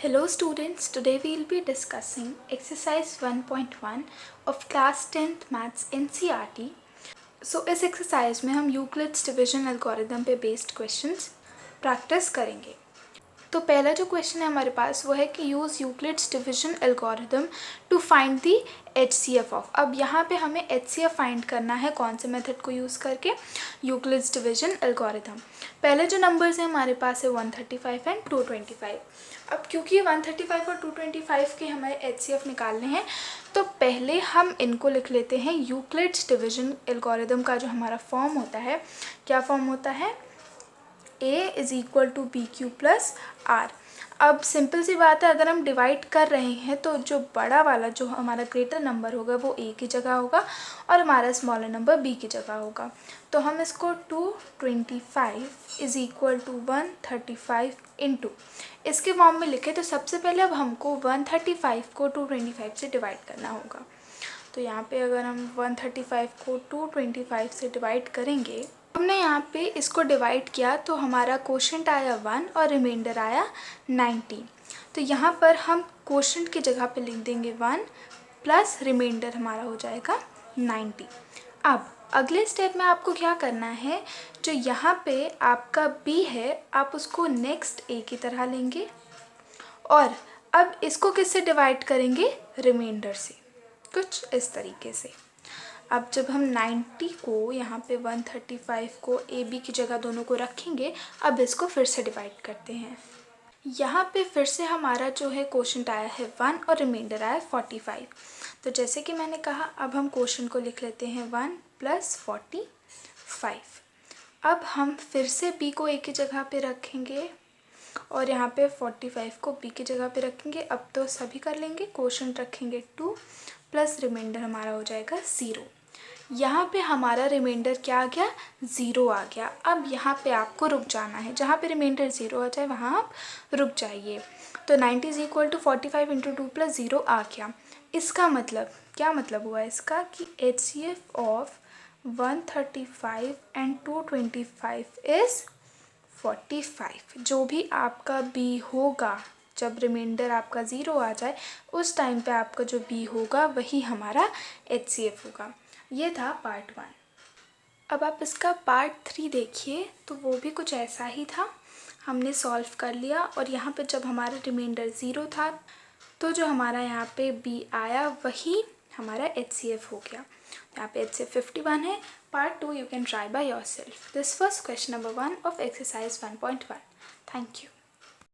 Hello students, today we will be discussing exercise 1.1 of class 10th maths NCERT. So इस exercise में हम Euclid's division algorithm पे based questions practice करेंगे। तो पहला जो क्वेश्चन है हमारे पास वो है कि use Euclid's division algorithm to find the HCF of. अब यहाँ पे हमें HCF फाइंड करना है कौन से मेथड को यूज़ करके, यूक्लिड्स डिवीजन एल्गोरिथम। पहले जो नंबर्स हैं हमारे पास है 135 एंड 225। अब क्योंकि 135 और 225 के हमारे HCF निकालने हैं तो पहले हम इनको लिख लेते हैं। यूक्लिड्स डिवीजन एल्गोरिथम का जो हमारा फॉर्म होता है, क्या फॉर्म होता है, A is equal to b q plus r. अब सिंपल सी बात है, अगर हम डिवाइड कर रहे हैं तो जो बड़ा वाला जो हमारा ग्रेटर नंबर होगा वो A की जगह होगा और हमारा स्मॉलर नंबर B की जगह होगा। तो हम इसको 225 इज़ इक्वल टू 135 इंटू इसके फॉर्म में लिखे। तो सबसे पहले अब हमको 135 को 225 से डिवाइड करना होगा। तो यहाँ पे अगर हम 135 को 225 से डिवाइड करेंगे, हमने यहाँ पे इसको डिवाइड किया तो हमारा क्वोशंट आया 1 और रिमाइंडर आया 90। तो यहाँ पर हम क्वोशंट की जगह पे लिख देंगे 1 प्लस रिमाइंडर हमारा हो जाएगा 90। अब अगले स्टेप में आपको क्या करना है, जो यहाँ पे आपका B है आप उसको नेक्स्ट A की तरह लेंगे और अब इसको किससे डिवाइड करेंगे, रिमाइंडर से, कुछ इस तरीके से। अब जब हम 90 को यहाँ पे 135 को ए बी की जगह दोनों को रखेंगे, अब इसको फिर से डिवाइड करते हैं। यहाँ पे फिर से हमारा जो है क्वोशंट आया है 1 और रिमाइंडर आया 45। तो जैसे कि मैंने कहा, अब हम क्वोशंट को लिख लेते हैं 1 प्लस 45। अब हम फिर से बी को ए की जगह पे रखेंगे और यहाँ पे 45 को बी की जगह पे रखेंगे। अब तो सभी कर लेंगे, क्वोशंट रखेंगे 2 प्लस रिमाइंडर हमारा हो जाएगा 0। यहाँ पे हमारा रिमाइंडर क्या आ गया, 0 आ गया। अब यहाँ पे आपको रुक जाना है, जहाँ पे रिमाइंडर 0 आ जाए वहाँ आप रुक जाइए। तो 90 is equal to 45 into 2 plus 0 आ गया। इसका मतलब क्या मतलब हुआ इसका कि HCF ऑफ 135 एंड 225 इज़ 45। जो भी आपका B होगा, जब रिमाइंडर आपका 0 आ जाए उस टाइम पे आपका जो B होगा वही हमारा HCF होगा। ये था पार्ट 1। अब आप इसका पार्ट 3 देखिए, तो वो भी कुछ ऐसा ही था। हमने सॉल्व कर लिया और यहाँ पे जब हमारा रिमाइंडर 0 था तो जो हमारा यहाँ पे B आया वही हमारा HCF हो गया। यहाँ पे HCF 51 है। Part 2 you can try by yourself. This was question number 1 of exercise 1.1। Thank you.